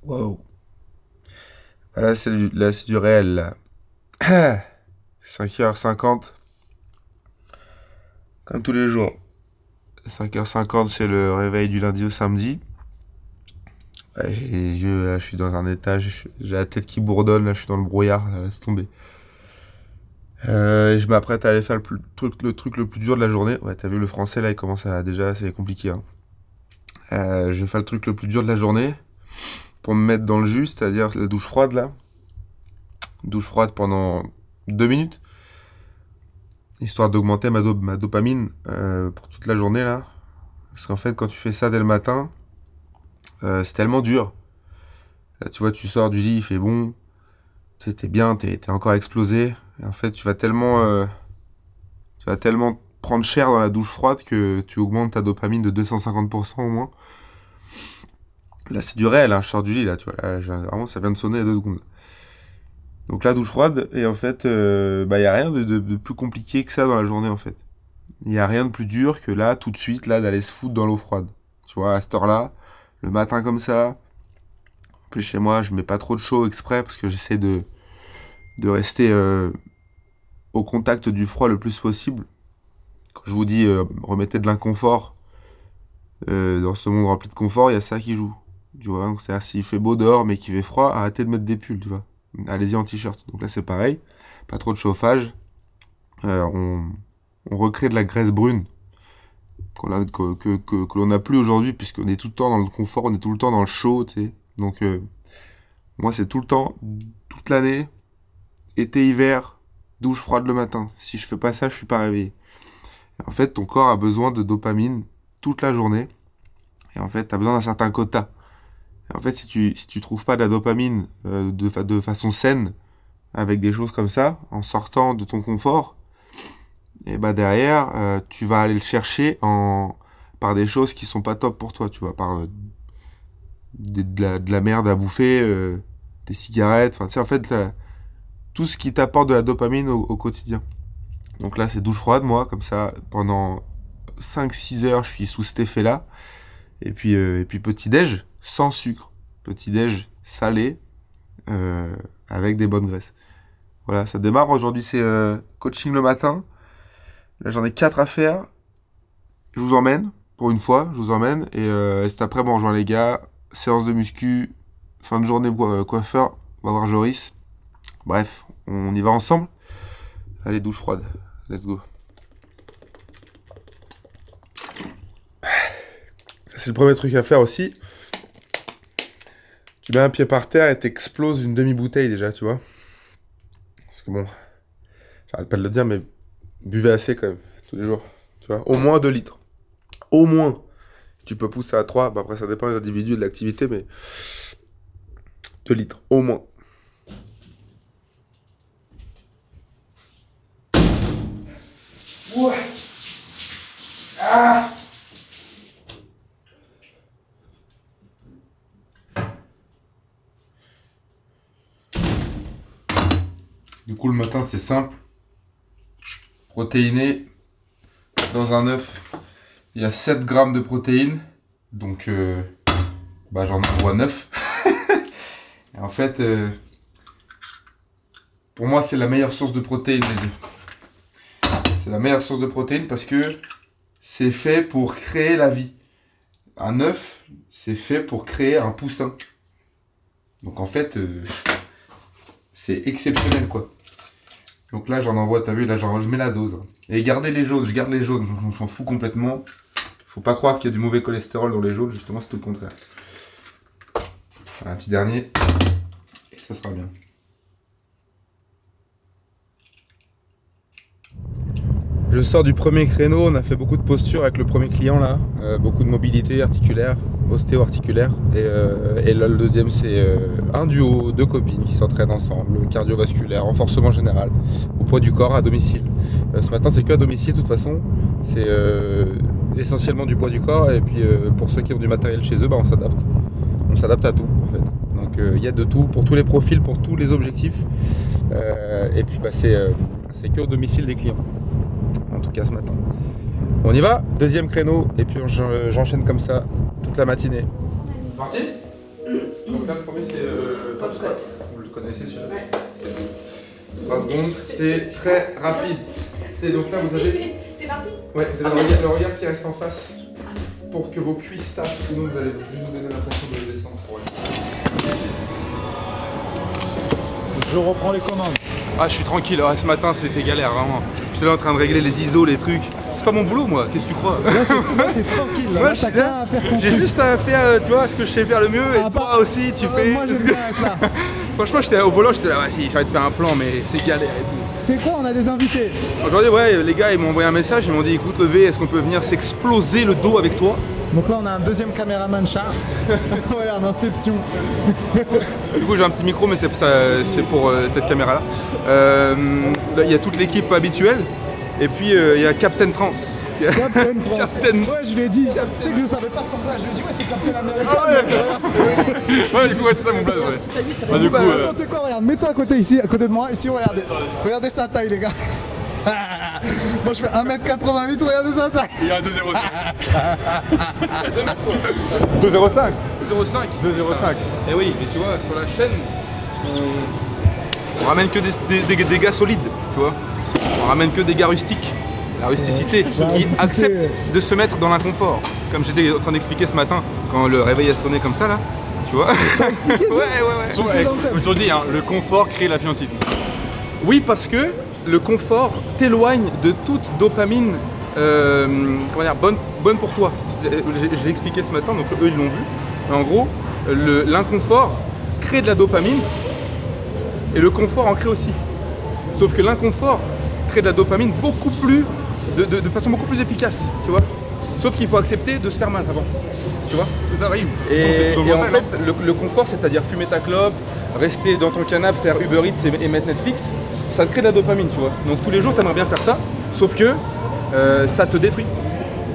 Wow. Là, c'est du réel, là. 5h50. Comme tous les jours. 5h50, c'est le réveil du lundi au samedi. Ouais, j'ai les yeux, là, je suis dans un étage. J'ai la tête qui bourdonne, là, je suis dans le brouillard, là, laisse tomber. Je m'apprête à aller faire le truc le plus dur de la journée. Ouais, t'as vu, le français, là, il commence à... Déjà, c'est compliqué, hein. Je vais faire le truc le plus dur de la journée. Pour me mettre dans le jus, c'est-à-dire la douche froide, là. Douche froide pendant 2 minutes. Histoire d'augmenter ma dopamine pour toute la journée, là. Parce qu'en fait, quand tu fais ça dès le matin, c'est tellement dur. Là, tu vois, tu sors du lit, il fait bon. T'es bien, t'es encore explosé. Et en fait, tu vas tellement prendre cher dans la douche froide que tu augmentes ta dopamine de 250% au moins. Là, c'est du réel, hein, je sors du lit, là, tu vois. Là, vraiment, ça vient de sonner il y a 2 secondes. Donc là, douche froide, et en fait, bah, y a rien de plus compliqué que ça dans la journée, en fait. Il y a rien de plus dur que là, tout de suite, là, d'aller se foutre dans l'eau froide. Tu vois, à cette heure-là, le matin comme ça. En plus, chez moi, je mets pas trop de chaud exprès parce que j'essaie de rester au contact du froid le plus possible. Quand je vous dis remettez de l'inconfort dans ce monde rempli de confort, il y a ça qui joue. Tu vois, donc c'est-à-dire s'il fait beau dehors mais qu'il fait froid, arrêtez de mettre des pulls, tu vois. Allez-y en t-shirt. Donc là c'est pareil, pas trop de chauffage. On recrée de la graisse brune que l'on n'a plus aujourd'hui puisqu'on est tout le temps dans le confort, on est tout le temps dans le chaud, tu sais. Donc moi c'est tout le temps, toute l'année, été, hiver, douche froide le matin. Si je fais pas ça, je suis pas réveillé. En fait, ton corps a besoin de dopamine toute la journée. Et en fait, tu as besoin d'un certain quota. Et en fait, si tu trouves pas de la dopamine de façon saine, avec des choses comme ça, en sortant de ton confort, et bah derrière, tu vas aller le chercher par des choses qui sont pas top pour toi, tu vois, par de la merde à bouffer, des cigarettes, enfin, tu sais, en fait, tout ce qui t'apporte de la dopamine au quotidien. Donc là, c'est douche froide, moi, comme ça, pendant 5-6 heures, je suis sous cet effet-là. Et puis petit-déj, sans sucre. Petit-déj salé, avec des bonnes graisses. Voilà, ça démarre. Aujourd'hui, c'est coaching le matin. Là, j'en ai 4 à faire. Je vous emmène, pour une fois, je vous emmène. Et cet après, bon, rejoint les gars. Séance de muscu, fin de journée coiffeur. On va voir Joris. Bref, on y va ensemble. Allez, douche froide. Let's go. C'est le premier truc à faire aussi. Tu mets un pied par terre et t'exploses une demi-bouteille déjà, tu vois. Parce que bon, j'arrête pas de le dire, mais buvez assez quand même, tous les jours. Tu vois, au moins 2 litres. Au moins. Si tu peux pousser à 3, bah après ça dépend des individus et de l'activité, mais 2 litres, au moins. Ouais. Ah. Du coup, le matin, c'est simple. Protéiné. Dans un œuf, il y a 7 grammes de protéines. Donc, bah, j'en envoie 9. Et en fait, pour moi, c'est la meilleure source de protéines, les œufs. C'est la meilleure source de protéines parce que c'est fait pour créer la vie. Un œuf, c'est fait pour créer un poussin. Donc en fait, c'est exceptionnel, quoi. Donc là, j'en envoie, t'as vu, là, je mets la dose. Et gardez les jaunes, je garde les jaunes, on s'en fout complètement. Faut pas croire qu'il y a du mauvais cholestérol dans les jaunes, justement, c'est tout le contraire. Un petit dernier, et ça sera bien. Je sors du premier créneau, on a fait beaucoup de postures avec le premier client là, beaucoup de mobilité articulaire, ostéo-articulaire. Et là le deuxième c'est un duo, 2 copines qui s'entraînent ensemble, cardiovasculaire, renforcement général, au poids du corps à domicile. Ce matin c'est que à domicile de toute façon, c'est essentiellement du poids du corps et puis pour ceux qui ont du matériel chez eux, bah, on s'adapte. On s'adapte à tout en fait. Donc il y a de tout, pour tous les profils, pour tous les objectifs. Et puis bah, c'est que au domicile des clients. En tout cas ce matin. On y va, deuxième créneau, et puis j'enchaîne comme ça toute la matinée. Parti ? Donc là, le premier, c'est top squat. Vous le connaissez celui-là. 3 secondes, c'est très rapide. Et donc là, vous avez... C'est parti. Ouais, vous avez le regard qui reste en face pour que vos cuisses tapent, sinon vous allez juste vous donner l'impression de descendre. Je reprends les commandes. Ah, je suis tranquille, ouais, ce matin c'était galère, vraiment. J'étais là en train de régler les ISO, les trucs. C'est pas mon boulot, moi, qu'est-ce que tu crois? Là, t'es tranquille, là, Moi, t'as qu'à faire ton j'ai truc. juste à faire, tu vois, ce que je sais faire le mieux, et toi aussi, tu fais... Moi, j'aime bien être là. Franchement, j'étais au volant, j'étais là, vas-y, j'ai envie de faire un plan, mais c'est galère et tout. C'est quoi, on a des invités? Aujourd'hui, ouais, les gars, ils m'ont envoyé un message, ils m'ont dit, écoute, Levé, est-ce qu'on peut venir s'exploser le dos avec toi? Donc là, on a un deuxième caméraman chat. Regarde, Inception. Du coup, j'ai un petit micro, mais c'est pour cette caméra-là. Il y a toute l'équipe habituelle, et puis il y a Captain France. Captain France. Captain. Ouais, je lui ai dit. Tu sais que je savais pas son blague. Je lui ai dit, ouais, c'est Captain America. Ah ouais, du coup, ouais, c'est ça mon blaze, ouais. Bah, du coup, attends, tu sais quoi, regarde, mets-toi à côté ici, à côté de moi. Ici, regardez. Regardez sa taille, les gars. Moi, je fais 1m88, regardez sa taille. Il y a un 2,05. 2,05. 2,05. 2,05. Et oui, mais tu vois, sur la chaîne, on ramène que des gars solides, tu vois. On ramène que des gars rustiques. La rusticité, qui acceptent de se mettre dans l'inconfort. Comme j'étais en train d'expliquer ce matin, quand le réveil a sonné comme ça, là, tu vois. Ouais. Comme tu dis, hein, le confort crée l'afiantisme. Oui, parce que le confort t'éloigne de toute dopamine comment dire, bonne pour toi. Je l'ai expliqué ce matin, donc eux ils l'ont vu. Mais en gros, l'inconfort crée de la dopamine et le confort en crée aussi. Sauf que l'inconfort crée de la dopamine beaucoup plus, de façon beaucoup plus efficace, tu vois. Sauf qu'il faut accepter de se faire mal avant, tu vois. Ça arrive. Et en fait, le confort, c'est-à-dire fumer ta clope, rester dans ton canapé, faire Uber Eats et mettre Netflix, ça te crée de la dopamine, tu vois. Donc tous les jours, tu aimerais bien faire ça, sauf que ça te détruit,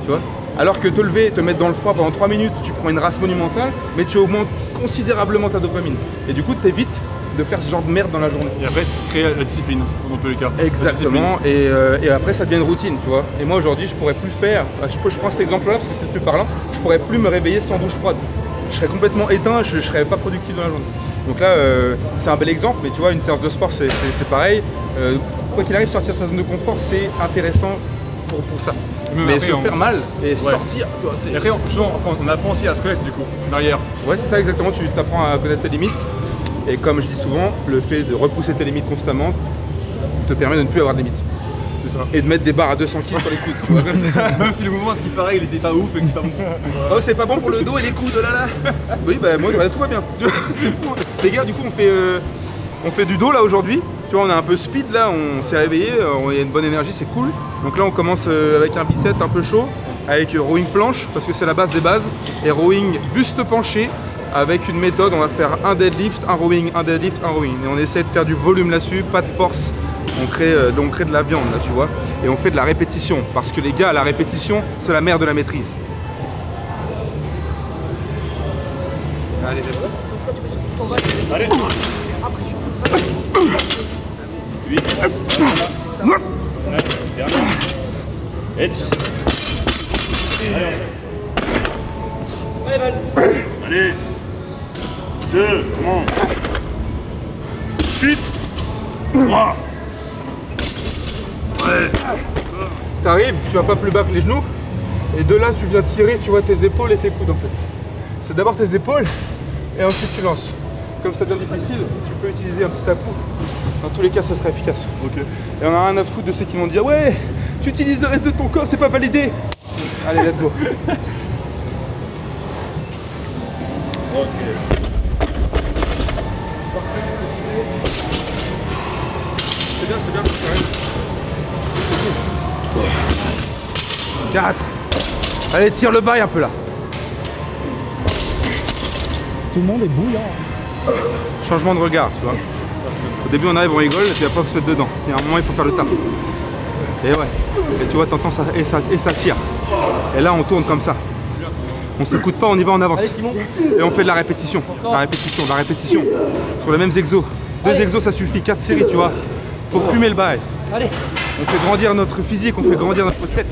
tu vois. Alors que te lever, te mettre dans le froid pendant 3 minutes, tu prends une race monumentale, mais tu augmentes considérablement ta dopamine. Et du coup, tu évites de faire ce genre de merde dans la journée. Et après, ça crée la discipline, dans tous les cas. Exactement, et après ça devient une routine, tu vois. Et moi aujourd'hui, je pourrais plus faire, je prends cet exemple-là parce que c'est le plus parlant, je pourrais plus me réveiller sans douche froide. Je serais complètement éteint, je serais pas productif dans la journée. Donc là, c'est un bel exemple, mais tu vois, une séance de sport, c'est pareil. Quoi qu'il arrive, sortir de sa zone de confort, c'est intéressant pour ça. Mais se faire mal et sortir, tu vois, et après, on apprend aussi à se connaître, du coup, derrière. Ouais, c'est ça exactement, tu t'apprends à connaître tes limites. Et comme je dis souvent, le fait de repousser tes limites constamment te permet de ne plus avoir de limites. C'est ça. Et de mettre des barres à 200 kg sur les coudes. Tu vois, comme ça. Même si le mouvement, ce qui paraît, il était pas ouf et que c'est pas bon. Oh, c'est pas bon pour le dos et les coudes, oh là là. Oui, bah moi, tout va bien. C'est fou. Les gars, du coup, on fait du dos là aujourd'hui. Tu vois, on est un peu speed là, on s'est réveillé, il y a une bonne énergie, c'est cool. Donc là, on commence avec un bicep un peu chaud, avec rowing planche, parce que c'est la base des bases, et rowing buste penché. Avec une méthode, on va faire un deadlift, un rowing, un deadlift, un rowing. Et on essaie de faire du volume là-dessus, pas de force. On crée de la viande là, tu vois. Et on fait de la répétition. Parce que les gars, la répétition, c'est la mère de la maîtrise. Allez, Allez. 8. Allez. 2, comment? Chute. 3. Ouais. T'arrives, tu vas pas plus bas que les genoux. Et de là, tu viens tirer, tu vois, tes épaules et tes coudes en fait. C'est d'abord tes épaules et ensuite tu lances. Comme ça devient difficile, tu peux utiliser un petit à-coup. Dans tous les cas, ça sera efficace. Ok. Et on a rien à foutre de ceux qui vont dire ouais, tu utilises le reste de ton corps, c'est pas validé. Allez, let's go. Ok. C'est bien, quand même. 4. Allez, tire le bail un peu là. Tout le monde est bouillant. Changement de regard, tu vois. Au début on arrive, on rigole, et puis après on se met dedans. Il y a un moment il faut faire le taf. Et ouais. Et tu vois, t'entends ça et ça tire. Et là on tourne comme ça. On s'écoute pas, on y va en avance. Et on fait de la répétition. La répétition. Sur les mêmes exos. 2 exos ça suffit, 4 séries, tu vois. Faut fumer le bail. Allez, On fait grandir notre physique, on fait grandir notre tête.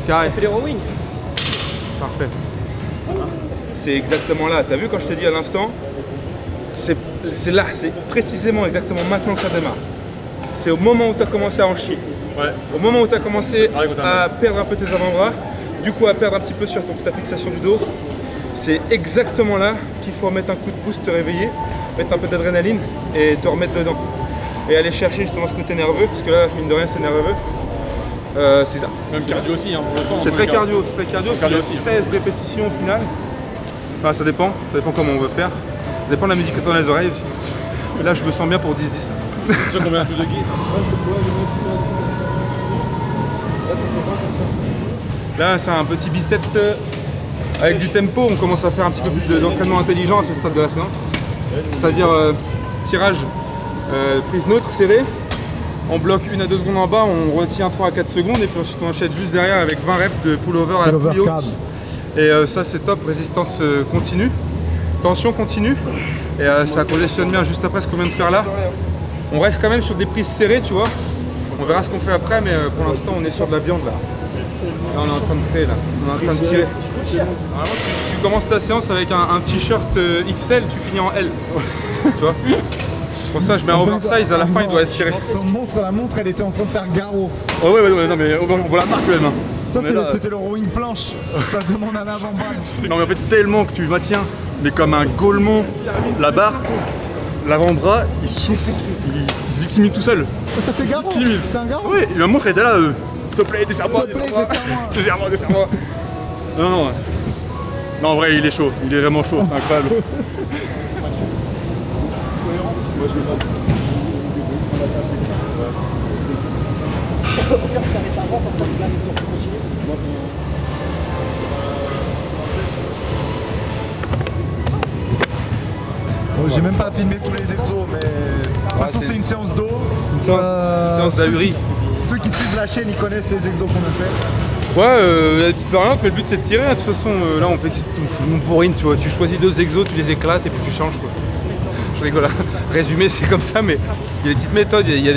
Carré. on fait les rowing. Parfait. c'est exactement là. T'as vu quand je t'ai dit à l'instant, c'est là, c'est précisément exactement maintenant que ça démarre. C'est au moment où tu as commencé à en chier. Ouais. Au moment où tu as commencé à perdre un peu tes avant-bras, du coup à perdre un petit peu sur ta fixation du dos, c'est exactement là qu'il faut mettre un coup de pouce, te réveiller, mettre un peu d'adrénaline et te remettre dedans. Et aller chercher justement ce côté nerveux, parce que là, mine de rien, c'est nerveux. C'est ça. Même cardio aussi, hein. C'est très cardio, c'est très cardio. Cardio aussi. 16 répétitions au final. Enfin, ça dépend comment on veut faire. Ça dépend de la musique que tu as dans les oreilles aussi. Et là, je me sens bien pour 10-10. Tu sais combien plus de guides? Là, c'est un petit bicep avec du tempo. On commence à faire un petit peu plus d'entraînement intelligent à ce stade de la séance. C'est-à-dire tirage, prise neutre, serrée. On bloque 1 à 2 secondes en bas, on retient 3 à 4 secondes et puis ensuite on enchaîne juste derrière avec 20 reps de pull-over à la poulie haute. Et ça c'est top, résistance continue, tension continue. Et ça congestionne bien juste après ce qu'on vient de faire là. On reste quand même sur des prises serrées, tu vois. On verra ce qu'on fait après, mais pour l'instant on est sur de la viande là. Là on est en train de créer là, on est en train de tirer. Normalement tu commences ta séance avec un t-shirt XL, tu finis en L. Tu vois. Pour ça je mets un oversize, à la fin il doit être tiré. La montre elle était en train de faire garrot. Oh ouais, non mais on voit la marque même. Hein. Ça c'était le rowing planche, ça demande un avant-bras. Non mais en fait tellement que tu maintiens, mais comme un golemon, la barre, l'avant-bras, il souffle, il se victimise tout seul. Ça fait garrot, c'est un garrot. Oui, la montre était là, s'il te plaît, desserre-moi, desserre-moi. Non. Non en vrai il est chaud, il est vraiment chaud, c'est incroyable. J'ai même pas filmé tous les exos, mais de toute façon c'est une séance d'eau. Séance d'ahuri. Ceux qui suivent la chaîne ils connaissent les exos qu'on a fait. Ouais, il y a des petites variantes, mais le but c'est de tirer. De toute façon, là on fait une bourrine, tu vois. Tu choisis 2 exos, tu les éclates et puis tu changes quoi. Je rigole, résumé c'est comme ça, mais il y a des petites méthodes, il y a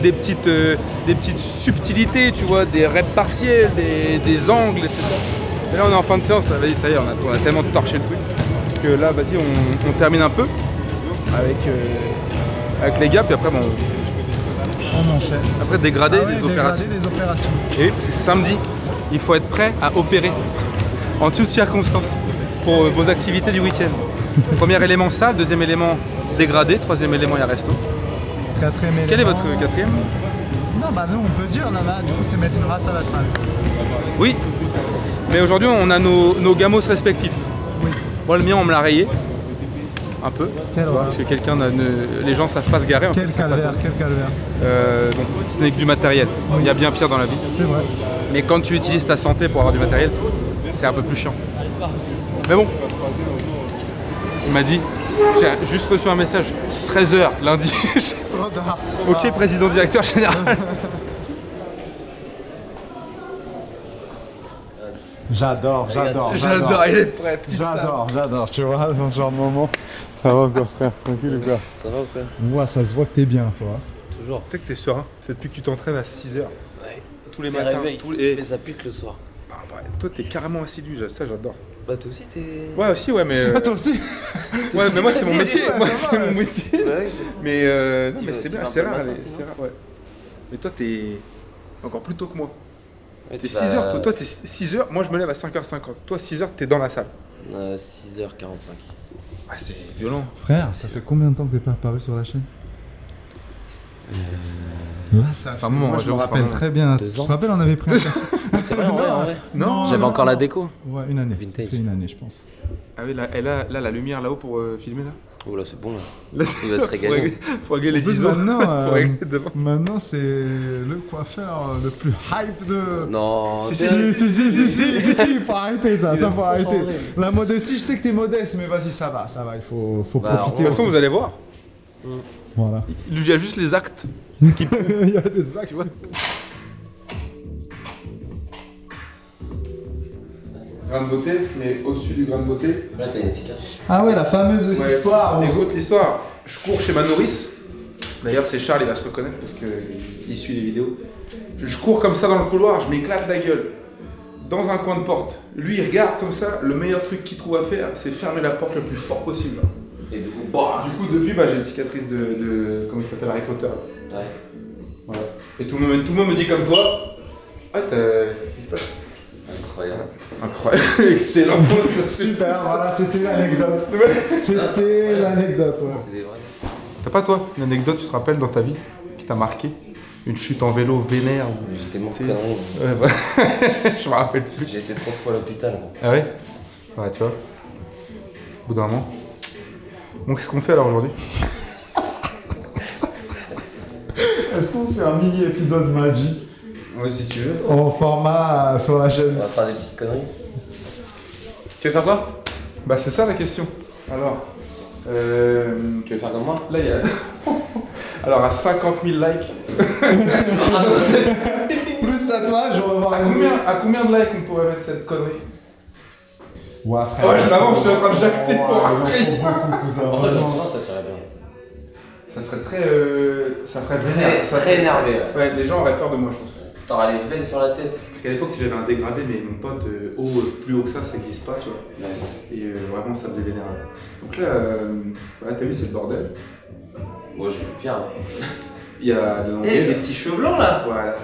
des petites subtilités, tu vois, des reps partiels, des angles, etc. Et là on est en fin de séance, là, vas-y, ça y est, on a tellement torché le truc que là, vas-y, on termine un peu avec les gars, puis après, bon, On enchaîne. après dégrader Ah ouais, les opérations. dégrader les opérations. Et parce que c'est samedi, il faut être prêt à opérer en toutes circonstances pour vos activités du week-end. Premier élément salle, deuxième élément dégradé, troisième élément il y a resto. Quatrième élément. Quel est votre quatrième? Non, bah nous on peut dire, nana, du coup c'est mettre une race à la salle. Oui, mais aujourd'hui on a nos gamos respectifs. Oui. Moi le mien on me l'a rayé, un peu, Quelle tu vois, horreur. parce que les gens savent pas se garer en Quel fait. calvaire, quel calvaire. Donc ce n'est que du matériel, il y a bien pire dans la vie. C'est vrai. Mais quand tu utilises ta santé pour avoir du matériel, c'est un peu plus chiant. Mais bon, il m'a dit, j'ai juste reçu un message, 13h lundi. Trop tard. Ok, président directeur général. J'adore, J'adore, il est prêt. J'adore, tu vois, dans ce genre de moment. Ça va encore frère, tranquille ou quoi? Ça va ou quoi? Moi ça se voit que t'es bien toi. Toujours. Peut-être que t'es serein, c'est depuis que tu t'entraînes à 6h. Ouais. Tous les Les matins. réveils, Et mais ça pique le soir. toi t'es carrément assidu, ça j'adore. Bah toi aussi t'es... Ouais aussi, ouais mais... Ah, toi aussi. Ouais mais moi c'est mon métier, ouais, moi ça c'est va, mon ouais. métier. Ouais, Mais non Tu mais vas- c'est tu bien, vas un c'est peu rare, le matin, c'est sinon. rare, ouais. Mais toi t'es encore plus tôt que moi. Ouais, T'es tu 6h, vas- toi t'es 6h, moi je me lève à 5h50. Toi 6h t'es dans la salle. 6h45. Ah c'est violent. Frère, ça fait combien de temps que t'es pas apparu sur la chaîne? Là, ça fait... un moment, moi, ouais, je me j'avoue, rappelle c'est pas très bien. 2 Tu te ans. rappelles, on avait pris un... C'est vrai en vrai. Non, J'avais encore la déco. Ouais, une année. Vintage. Ça fait une année, je pense. Ah oui, là, la lumière là-haut pour filmer là. Oh là c'est bon là. Là, Il va se régaler. Faut régler les En plus, ISO. maintenant, Faut régler devant. maintenant c'est le coiffeur le plus hype de... Non. Si, Si, il faut arrêter ça faut arrêter. changer. La modestie, je sais que t'es modeste, mais vas-y, ça va, il faut Bah, profiter De toute façon, aussi. vous allez voir. Voilà. Il y a juste les actes. Il y a des actes. Tu vois. Grain de beauté, mais au-dessus du grain de beauté. Là t'as une cicatrice. Ah ouais, la fameuse histoire. où- Écoute l'histoire. Je cours chez ma nourrice. D'ailleurs, c'est Charles, il va se reconnaître parce qu'il suit les vidéos. Je cours comme ça dans le couloir, je m'éclate la gueule. dans un coin de porte. Lui, il regarde comme ça. Le meilleur truc qu'il trouve à faire, c'est fermer la porte le plus fort possible. Et du coup, bah. Du coup, depuis, j'ai une cicatrice de comment il s'appelle, Harry Potter. Là. Ouais. Voilà. Et tout le monde me dit comme toi. Ah, qu'est-ce qui se passe? Incroyable. Incroyable. Excellent. Super, voilà, c'était l'anecdote. C'était l'anecdote, ouais. C'est vrai. T'as pas, toi, une anecdote, tu te rappelles, dans ta vie, qui t'a marqué? Une chute en vélo vénère ou... J'étais mon connerie. Ouais, bah. Je me rappelle plus. J'ai été 30 fois à l'hôpital. Ah ouais? Ouais, tu vois. Au bout d'un moment. Bon, qu'est-ce qu'on fait alors aujourd'hui? Est-ce qu'on se fait un mini épisode Magic Moi, si tu veux. en format sur la chaîne? On va faire des petites conneries. Tu veux faire quoi? Bah, c'est ça la question. Alors. Tu veux faire comme moi? Là, il y a. Alors, à 50 000 likes. Plus tatouage, on va voir À combien de likes on pourrait mettre cette connerie? Ouais, frère. Ouais, je m'avance, je suis en train de jacter. Il en faut beaucoup, cousin. En vrai, Vraiment. genre, ça tirait bien. Ça ferait très. Ça ferait vénère. Ça Très ferait- énervé. Ouais. Ouais, les gens auraient peur de moi, je pense. T'auras les veines sur la tête. Parce qu'à l'époque, si j'avais un dégradé, mais mon pote, plus haut que ça n'existe pas, tu vois. Ouais. Et vraiment, ça faisait vénère. Donc là, voilà, t'as vu, c'est le bordel. Moi, j'ai eu pire. Il y a de Eh, l'anglais. des petits cheveux blancs là. Voilà.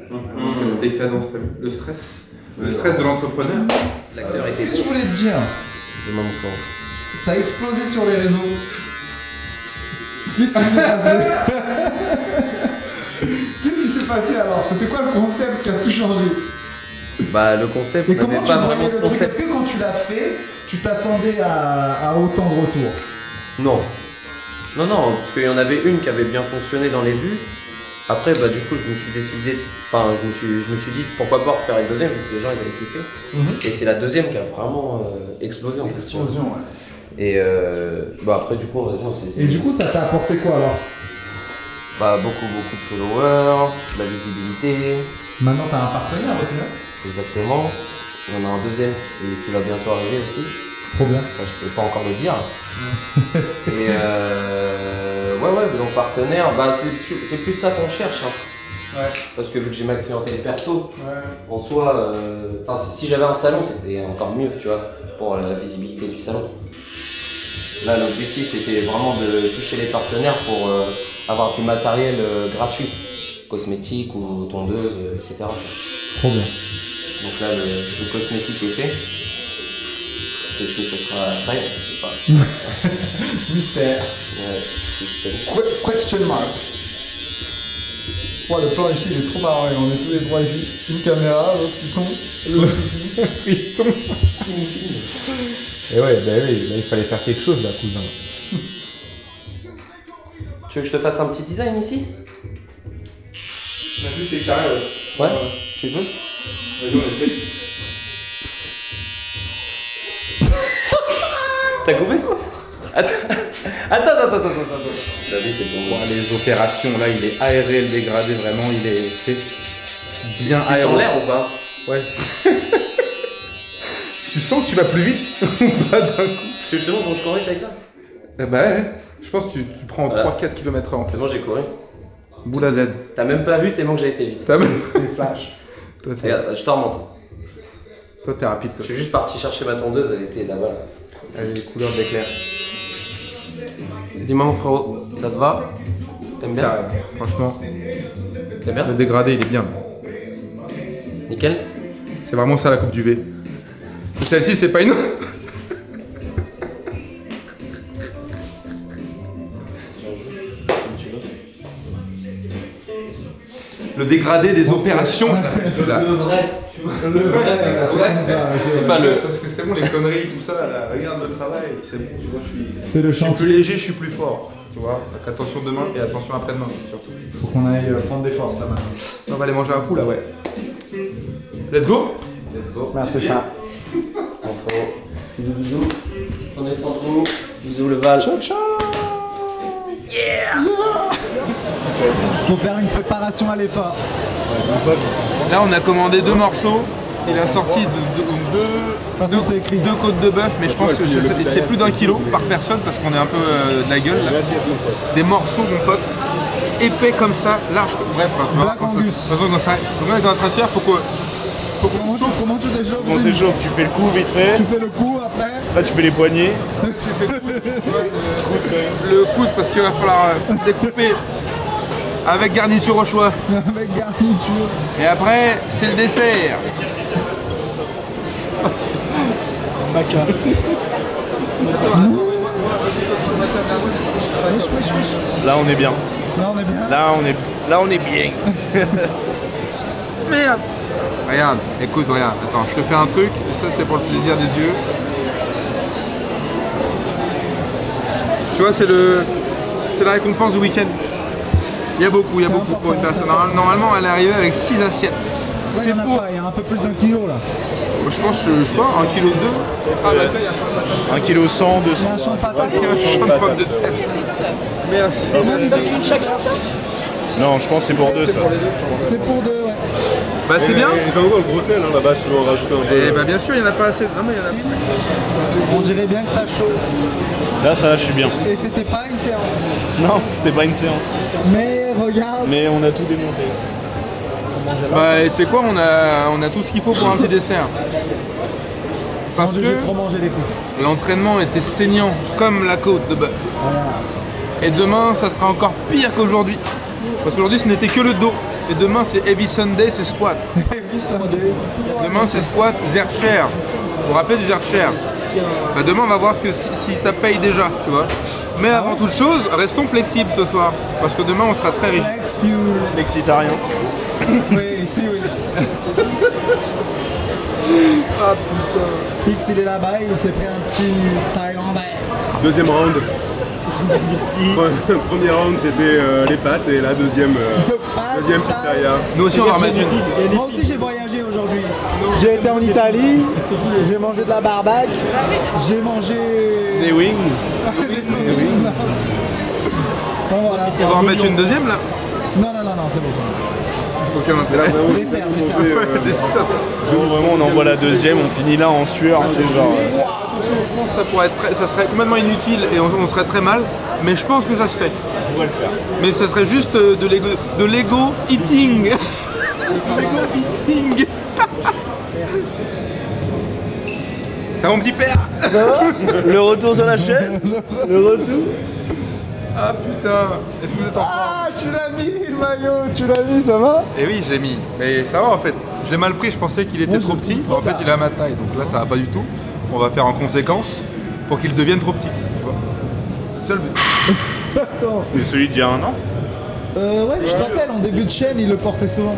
Vraiment, c'est la décadence, t'as vu. Le stress. Le Ouais. stress de l'entrepreneur. L'acteur était. Je voulais te dire, Demande mon frère. t'as explosé sur les réseaux. Qu'est-ce qui s'est passé? Qu'est-ce qui s'est passé alors? C'était quoi le concept qui a tout changé? Bah, le concept Et n'avait comment tu pas voyais vraiment de le truc? concept. Est-ce que quand tu l'as fait, tu t'attendais à autant de retours? Non. Non, non, parce qu'il y en avait une qui avait bien fonctionné dans les vues. Après, bah, du coup, je me suis décidé. Enfin, je me suis dit pourquoi pas refaire une deuxième, vu que les gens ils avaient kiffé. Et c'est la deuxième qui a vraiment explosé en fait. tu vois. Explosion, ouais. Et bah, après, du coup, on s'est dit. Et du coup, ça t'a apporté quoi alors? Bah, beaucoup de followers, de la visibilité. Maintenant, t'as un partenaire aussi, là? Exactement. Il y en a un deuxième et qui va bientôt arriver aussi. Trop bien. Ça, je peux pas encore le dire. Et ouais, donc partenaire, bah, c'est plus ça qu'on cherche. Hein. Ouais. Parce que vu que j'ai ma clientèle perso, Ouais. en soi, si j'avais un salon, c'était encore mieux, tu vois, pour la visibilité du salon. Là, l'objectif, c'était vraiment de toucher les partenaires pour avoir du matériel gratuit, cosmétique ou tondeuse, etc. Trop bien. Donc là, le cosmétique est fait. Qu'est-ce que ce sera après? Je sais pas. Mystère. Ouais, suspense. Question mark. Ouais, le plan ici, il est trop marrant. On est tous les trois ici. Une caméra, l'autre qui tombe. L'autre qui tombe. Et ouais, bah oui, là, il fallait faire quelque chose, là, cousin. Tu veux que je te fasse un petit design ici? La vue, c'est carré, ouais. Ouais. Tu veux? Vas-y, on essaie. T'as coupé? Attends. La vie, c'est ton Bon, les opérations, là, il est aéré, le dégradé, vraiment, il est fait bien Tu aéré. sens l'air ou pas? Ouais. Tu sens que tu vas plus vite ou pas d'un coup? Tu veux que je te montre comment je corrige avec ça? Eh bah ouais, je pense que tu prends Voilà. 3-4 km/h en C'est tête. bon, j'ai couru. Boule à Z. T'as même pas vu tellement que j'ai été vite. T'as même... Des flashs. Toi, t'es Regarde, je t'en remonte. rapide, Je toi. suis juste parti chercher ma tondeuse, elle était là-bas. Là. Allez, les couleurs de l'éclair. Dis-moi mon frérot, ça te va? T'aimes bien? Carré. Franchement, T'aimes bien? le dégradé, il est bien. Nickel? C'est vraiment ça la coupe du V. C'est celle-ci, c'est pas une autre. Le dégradé des opérations, je l'appelle celui-là. Le vrai. Le vrai, c'est Ouais. comme ça. C'est pas le. Parce que c'est bon, les conneries, tout ça, là, regarde le travail, c'est bon, tu vois, C'est le je suis chantier. plus léger, je suis plus fort. Tu vois, donc attention demain et attention après-demain, surtout. Faut qu'on aille prendre des forces là maintenant. On va aller manger un coup là, ouais. Let's go! Let's go. Merci, frère. Mon frérot. Bisous, bisous. Prenez soin de vous. Bisous le Val. Ciao, ciao. Faut faire une préparation à l'EPA. Là, on a commandé 2 morceaux. Il a sorti Façon, c'est écrit. 2 côtes de bœuf, mais je pense que c'est plus d'1 kilo par personne parce qu'on est un peu de la gueule. Là. Des morceaux, mon pote, épais comme ça, large. Bref, enfin, tu vois. Black Angus. De toute façon, donc là, on est en train de faire, faut Comment tu t'échauffes? On s'échauffe, tu fais le coup vite fait. Tu fais le coup après. Là, tu fais les poignets. Le coude parce qu'il va falloir découper avec garniture au choix. Avec garniture. Et après, c'est le dessert. Maca. Là, on est bien. Là on est bien. Là, on est bien. Merde. Regarde, écoute, regarde. Attends, je te fais un truc. Ça, c'est pour le plaisir des yeux. Tu vois, c'est la récompense du week-end. Il y a beaucoup pour une personne. Normalement, elle est arrivée avec 6 assiettes. Ouais, il y en a pas, il y a un peu plus d'1 kilo là. Je pense, je sais pas, 1,2 kg. Ah bah ça, il y a 1 kg 100, 200. Il y a un champ de patates. un champ de pommes de terre. Merci. Ça, c'est une chacun, ça? Non, je pense que c'est pour deux ça. C'est pour deux, ouais. Bah c'est bien. Et t'as encore le gros sel là-bas si on rajoute un peu. Et bah bien sûr, il n'y en a pas assez. Non mais il y en a pas. On dirait bien que t'as chaud. Là, ça va, je suis bien. Et c'était pas une séance. Non, c'était pas une séance. Mais regarde. Mais on a tout démonté. Bah et tu sais quoi, on a tout ce qu'il faut pour un petit dessert. Parce J'ai que trop mangé les pouces. l'entraînement était saignant comme la côte de bœuf. Et demain, ça sera encore pire qu'aujourd'hui. Parce qu'aujourd'hui, ce n'était que le dos. Et demain, c'est Heavy Sunday, c'est squat. Demain, c'est squat, Zercher. Vous vous rappelez du Zercher? Bah demain, on va voir si ça paye déjà, tu vois. Mais avant toute chose, restons flexibles ce soir. Parce que demain, on sera très rigide. Flex fuel. Flexitarien. Oui, ici, oui. Ah putain. Pix, il est là-bas, il s'est pris un petit Thaïlandais. Deuxième round. Premier round c'était les pâtes et la deuxième pitaya. Nous aussi, on va remettre une. Moi aussi, j'ai voyagé aujourd'hui. J'ai été en Italie, j'ai mangé de la barbaque, j'ai mangé... Des wings. Bon, voilà. On va en remettre une deuxième là. Non, c'est bon. Aucun intérêt. Dessert. Bon, vraiment, on envoie la deuxième, on finit là en sueur. Tu sais, genre. Franchement, ça serait complètement inutile et on serait très mal. Mais je pense que ça se fait. On pourrait le faire. Mais ça serait juste de l'ego eating. Lego eating. C'est mon petit père. Le retour sur la chaîne. Le retour. Ah putain. Est-ce que vous êtes en forme? Ah, tu l'as mis, le maillot, tu l'as mis, ça va? Eh oui, je l'ai mis. Mais ça va en fait. Je l'ai mal pris, je pensais qu'il était trop petit. En fait, il est à ma taille. Donc là, ça va pas du tout. On va faire en conséquence pour qu'il devienne trop petit. Tu vois. C'est ça le but. Attends. C'était celui d'il y a un an. Ouais, tu te rappelles, en début de chaîne, il le portait souvent.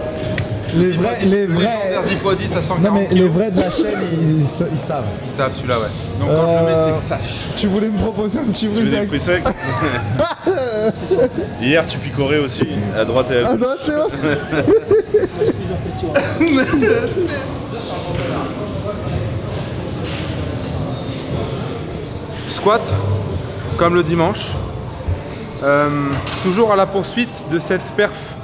Les vrais... Légendaire 10 x 10 à 140 Non mais les kilos. vrais de la chaîne, ils savent. Ils savent celui-là, ouais. Donc quand je le mets, c'est que sache. Tu voulais me proposer un petit Tu veux des bruit fruits secs. Hier, tu picorais aussi, à droite et à Ah gauche. non, c'est vrai. Squat, comme le dimanche. Toujours à la poursuite de cette perf,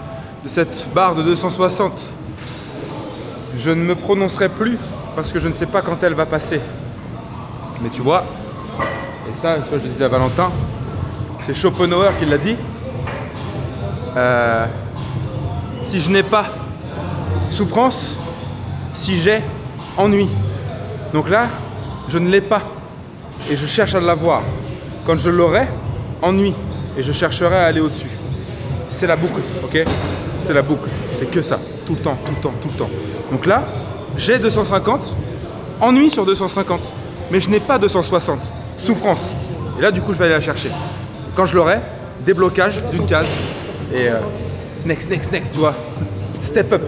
de cette barre de 260. Je ne me prononcerai plus parce que je ne sais pas quand elle va passer. Mais tu vois, et ça, tu vois, je le disais à Valentin, c'est Schopenhauer qui l'a dit. Si je n'ai pas souffrance, si j'ai ennui. Donc là, je ne l'ai pas et je cherche à l'avoir. Quand je l'aurai, ennui et je chercherai à aller au-dessus. C'est la boucle, ok? C'est la boucle, c'est que ça, tout le temps, tout le temps, tout le temps. Donc là, j'ai 250, ennui sur 250, mais je n'ai pas 260, souffrance. Et là, du coup, je vais aller la chercher. Quand je l'aurai, déblocage d'une case et next, tu vois, step up.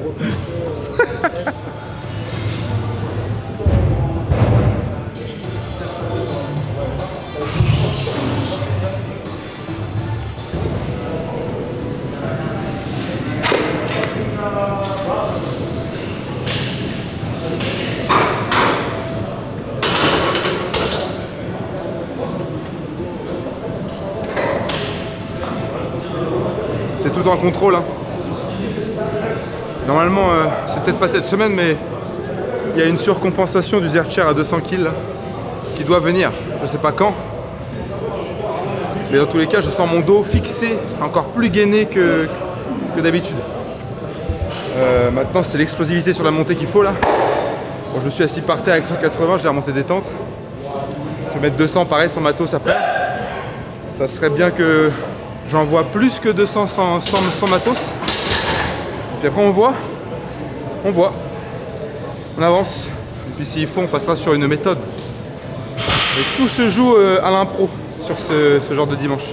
C'est tout en contrôle. Hein. Normalement, c'est peut-être pas cette semaine, mais il y a une surcompensation du Zercher à 200 kg là, qui doit venir. Je sais pas quand. Mais dans tous les cas, je sens mon dos fixé, encore plus gainé que d'habitude. Maintenant, c'est l'explosivité sur la montée qu'il faut là. Bon, je me suis assis par terre avec 180, j'ai remonté des tentes. Je vais mettre 200 pareil sans matos après. Ça serait bien que j'envoie plus que 200 sans matos. Puis après on voit. On avance. Et puis s'il faut, on passera sur une méthode. Et tout se joue à l'impro sur ce genre de dimanche.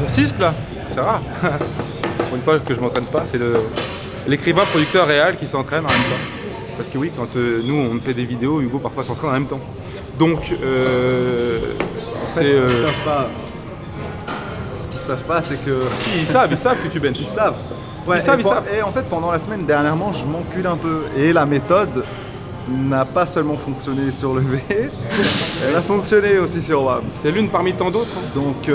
J'assiste là, c'est rare. Pour une fois que je m'entraîne pas, c'est l'écrivain producteur réel qui s'entraîne en même temps. Parce que oui, quand nous on fait des vidéos, Hugo parfois s'entraîne en même temps. Donc c'est... Ce qu'ils savent pas, c'est que... Ils savent que tu benches. Ils savent. Ouais, et en fait, pendant la semaine, dernièrement, je m'encule un peu. Et la méthode n'a pas seulement fonctionné sur le V, elle a fonctionné aussi sur WAM. C'est l'une parmi tant d'autres. Hein. Donc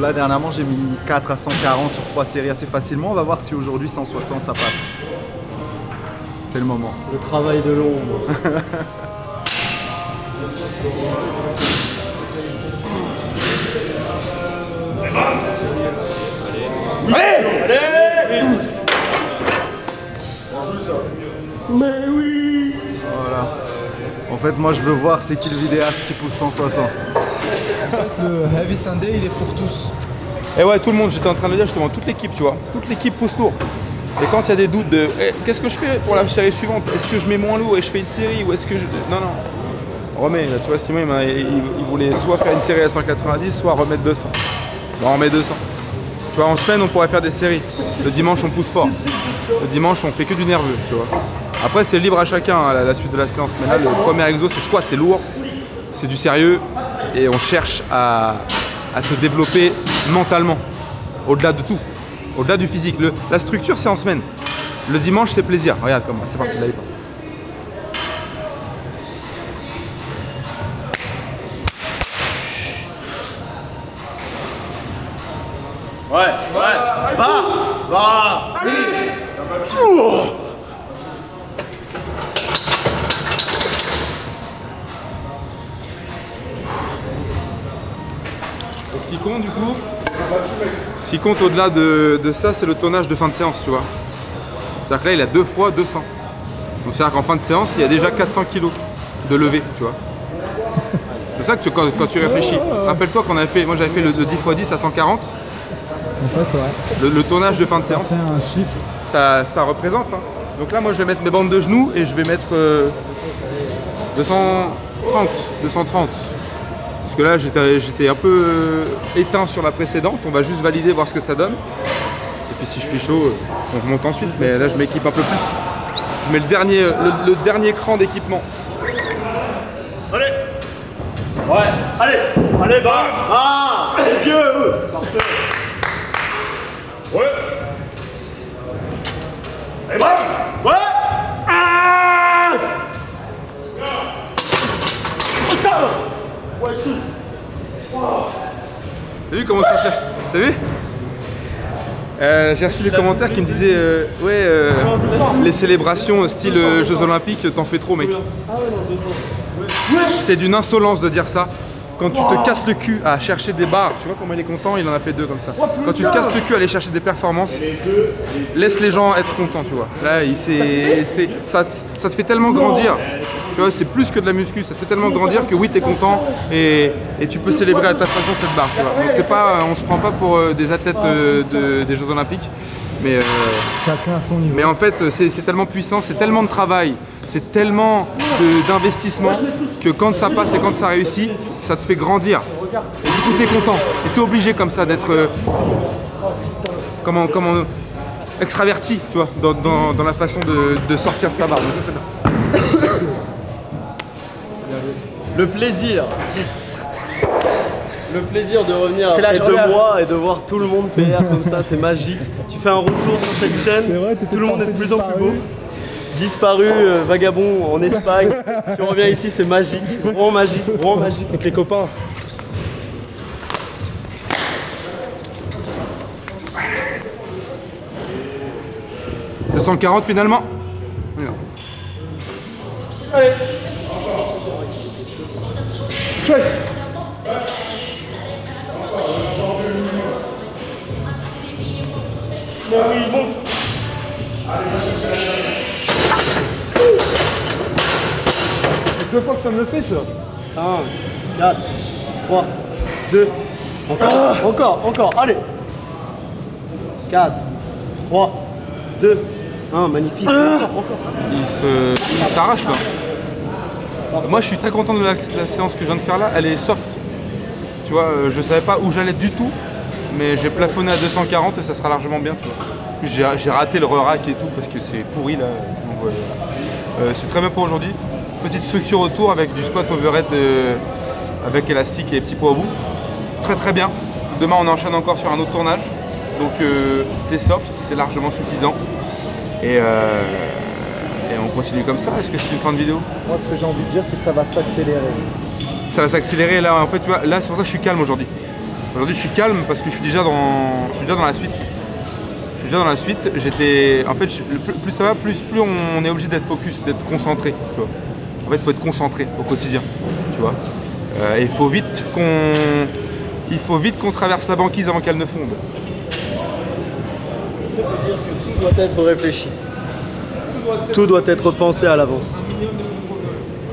là, dernièrement, j'ai mis 4 à 140 sur 3 séries assez facilement. On va voir si aujourd'hui 160 ça passe. C'est le moment. Le travail de l'ombre. Mais oui. Voilà. En fait, moi, je veux voir c'est qui le vidéaste qui pousse 160. Le Heavy Sunday, il est pour tous. Et ouais, tout le monde, j'étais en train de le dire justement, toute l'équipe, tu vois. Toute l'équipe pousse lourd. Et quand il y a des doutes de qu'est-ce que je fais pour la série suivante? Est-ce que je mets moins lourd et je fais une série ou est-ce que je... Non. Remets, là, tu vois, Simon, il voulait soit faire une série à 190, soit remettre 200. Bon, on remet 200. Tu vois, en semaine, on pourrait faire des séries. Le dimanche, on pousse fort. Le dimanche, on fait que du nerveux, tu vois. Après, c'est libre à chacun, hein, la suite de la séance. Mais là, le premier exo, c'est squat, c'est lourd. C'est du sérieux. Et on cherche à se développer mentalement. Au-delà de tout. Au-delà du physique. La structure, c'est en semaine. Le dimanche, c'est plaisir. Regarde comment, c'est parti de là. Va. Ce qui compte du coup, ce qui compte au-delà de ça, c'est le tonnage de fin de séance, tu vois. C'est-à-dire que là, il a 2 fois 200. Donc c'est-à-dire qu'en fin de séance, il y a déjà 400 kg de levée, tu vois. C'est ça que quand tu réfléchis. Rappelle-toi qu'on avait fait, moi j'avais fait le 10 x 10 à 140. En fait, ouais. Le tonnage de fin de séance. Ça fait un chiffre. Ça représente. Hein. Donc là, moi, je vais mettre mes bandes de genoux et je vais mettre 230. Parce que là, j'étais un peu éteint sur la précédente. On va juste valider, voir ce que ça donne. Et puis si je suis chaud, on remonte ensuite. Mais là, je m'équipe un peu plus. Je mets le dernier cran d'équipement. Allez. Ouais. Allez, bas. Ah, les yeux. Parfait. Ouais. Allez, bam. Ouais. Ah. Putain. Ouais, tout. T'as vu comment ça fait? T'as vu? J'ai reçu des commentaires qui me disaient les célébrations style Jeux Olympiques, t'en fais trop, mec. C'est d'une insolence de dire ça. Quand tu te casses le cul à chercher des barres, tu vois comment il est content, il en a fait 2 comme ça. Quand tu te casses le cul à aller chercher des performances, laisse les gens être contents, tu vois. Là, ça te fait tellement grandir. Tu vois, c'est plus que de la muscu, ça te fait tellement grandir que oui, t'es content et tu peux célébrer à ta façon cette barre, tu vois. Donc c'est pas, on se prend pas pour des athlètes des Jeux Olympiques, mais chacun à son niveau. Mais en fait, c'est tellement puissant, c'est tellement de travail, c'est tellement d'investissement que quand ça passe et quand ça réussit, ça te fait grandir. Et du coup, t'es content. Et t'es obligé comme ça d'être comment extraverti, tu vois, dans la façon de sortir de ta barre. Donc, c'est bien. Le plaisir. Yes. Le plaisir de revenir C'est après là, 2 mois et de voir tout le monde PR comme ça, c'est magique. Tu fais un retour sur cette chaîne, vrai, tout le monde est de plus en plus beau. disparu, vagabond en Espagne. Tu reviens ici, c'est magique, vraiment magique avec les copains. « 240 finalement. Allez. Chouette. Bon. C'est 2 fois que ça me le fait, ça. 5, 4, 3, 2, encore, allez. 4, 3, 2, 1, magnifique, encore. Il s'arrache là. Moi je suis très content de la séance que je viens de faire là, elle est soft. Tu vois, je savais pas où j'allais du tout, mais j'ai plafonné à 240 et ça sera largement bien, tu vois. J'ai raté le re-rack et tout parce que c'est pourri là. Donc, voilà. C'est très bien pour aujourd'hui. Petite structure autour avec du squat overhead avec élastique et petits poids au bout. Très très bien. Demain on enchaîne encore sur un autre tournage. Donc c'est soft, c'est largement suffisant. Et on continue comme ça. Est-ce que c'est une fin de vidéo? Moi, ce que j'ai envie de dire, c'est que ça va s'accélérer. Ça va s'accélérer là. En fait, tu vois, là c'est pour ça que je suis calme aujourd'hui. Aujourd'hui je suis calme parce que je suis déjà dans la suite. Je suis déjà dans la suite. En fait, plus ça va, plus on est obligé d'être focus, d'être concentré. Tu vois. En fait, il faut être concentré au quotidien. Tu vois. Et il faut vite qu'on traverse la banquise avant qu'elle ne fonde. Tout doit être réfléchi. Tout doit être pensé à l'avance.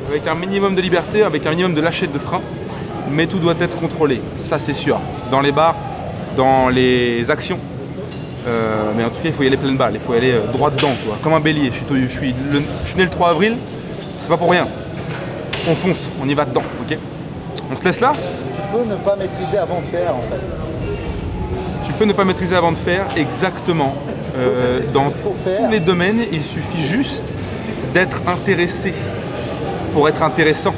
Avec un minimum de liberté, avec un minimum de lâcher de frein, mais tout doit être contrôlé, ça c'est sûr. Dans les bars, dans les actions, mais en tout cas il faut y aller pleine balle, il faut y aller droit dedans, tu vois, comme un bélier. Je suis né le 3 avril, c'est pas pour rien. On fonce, on y va dedans, ok? On se laisse là? Tu peux ne pas maîtriser avant de faire, en fait. Tu peux ne pas maîtriser avant de faire, exactement. Dans tous les domaines, il suffit juste d'être intéressé pour être intéressant.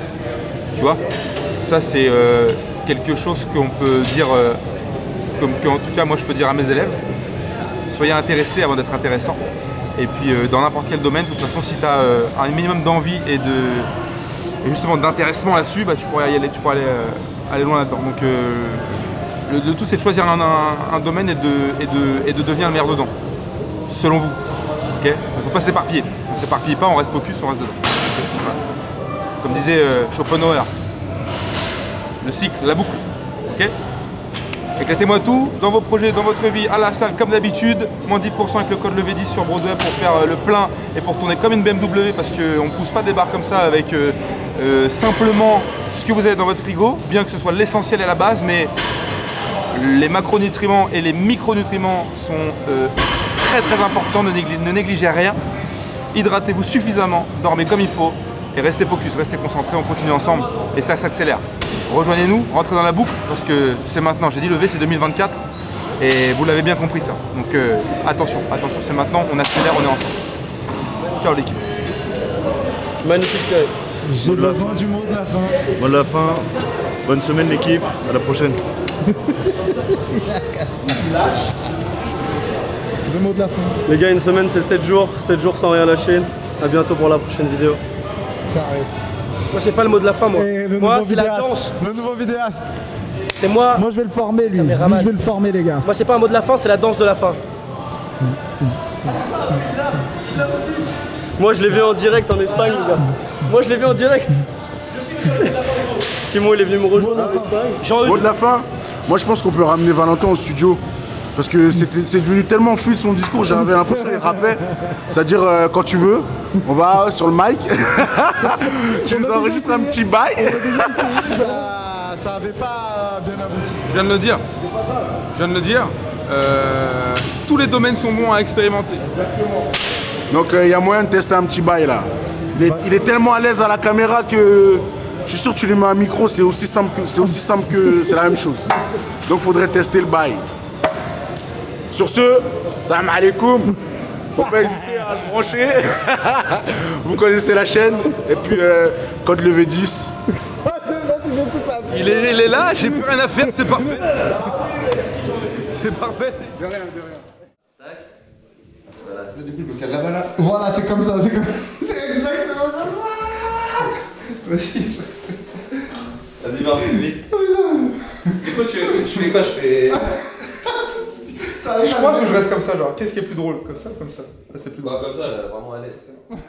Tu vois, ça c'est quelque chose qu'on peut dire, en tout cas moi je peux dire à mes élèves. Soyez intéressés avant d'être intéressant. Et puis dans n'importe quel domaine, de toute façon, si tu as un minimum d'envie et justement d'intéressement là-dessus, bah, tu pourrais y aller, aller loin là-dedans. Donc le tout c'est de choisir un domaine et de devenir le meilleur dedans. Selon vous. Okay, il ne faut pas s'éparpiller. On ne s'éparpille pas, on reste focus, on reste dedans. Okay, voilà. Comme disait Schopenhauer, le cycle, la boucle. Okay, éclatez-moi tout dans vos projets, dans votre vie, à la salle comme d'habitude. Moins 10% avec le code Levé10 sur Broadway pour faire le plein et pour tourner comme une BMW parce qu'on ne pousse pas des barres comme ça avec simplement ce que vous avez dans votre frigo, bien que ce soit l'essentiel à la base, mais les macronutriments et les micronutriments sont très très importants, ne négligez rien. Hydratez-vous suffisamment, dormez comme il faut et restez focus, restez concentrés, on continue ensemble et ça s'accélère. Rejoignez-nous, rentrez dans la boucle parce que c'est maintenant, j'ai dit levé, c'est 2024 et vous l'avez bien compris ça. Donc attention, c'est maintenant, on accélère, on est ensemble. Ciao l'équipe. Magnifique série. J'ai besoin du mot de la fin. Mot de la fin, bonne semaine l'équipe, à la prochaine. Le mot de la fin. Les gars, une semaine c'est 7 jours sans rien lâcher. A bientôt pour la prochaine vidéo. Carré. Moi c'est pas le mot de la fin moi. Moi c'est la vidéaste. danse. Le nouveau vidéaste. C'est moi. Moi je vais le former lui. Caméraman. Je vais le former les gars. Moi c'est pas un mot de la fin, c'est la danse de la fin. Moi je l'ai vu en direct en Espagne les gars. Moi je l'ai vu en direct. Simon il est venu me rejoindre en Espagne. Mot de la fin, moi je pense qu'on peut ramener Valentin au studio. Parce que c'est devenu tellement fluide son discours, j'avais l'impression qu'il rappait. C'est-à-dire, quand tu veux, on va sur le mic, tu nous enregistres un petit bail. Ça avait pas bien abouti. Je viens de le dire. Je viens de le dire. Tous les domaines sont bons à expérimenter. Exactement. Donc il y a moyen de tester un petit bail là. Il est tellement à l'aise à la caméra que je suis sûr que tu lui mets un micro, c'est aussi simple que c'est la même chose. Donc faudrait tester le bail. Sur ce, salam alaikum. Faut pas hésiter à se brancher. Vous connaissez la chaîne. Et puis code Levé10. Il est là, j'ai plus rien à faire, c'est parfait. C'est parfait. De rien. Voilà. Du coup, je me cale là-bas là. Voilà, c'est comme ça, c'est exactement comme ça. Vas-y. Vas-y, va, plus vite. Du coup, je fais quoi? Je fais. Je pense que je reste comme ça, genre, qu'est-ce qui est plus drôle? Comme ça ou comme ça? Là, c'est plus drôle. Comme ça, là, vraiment à l'aise.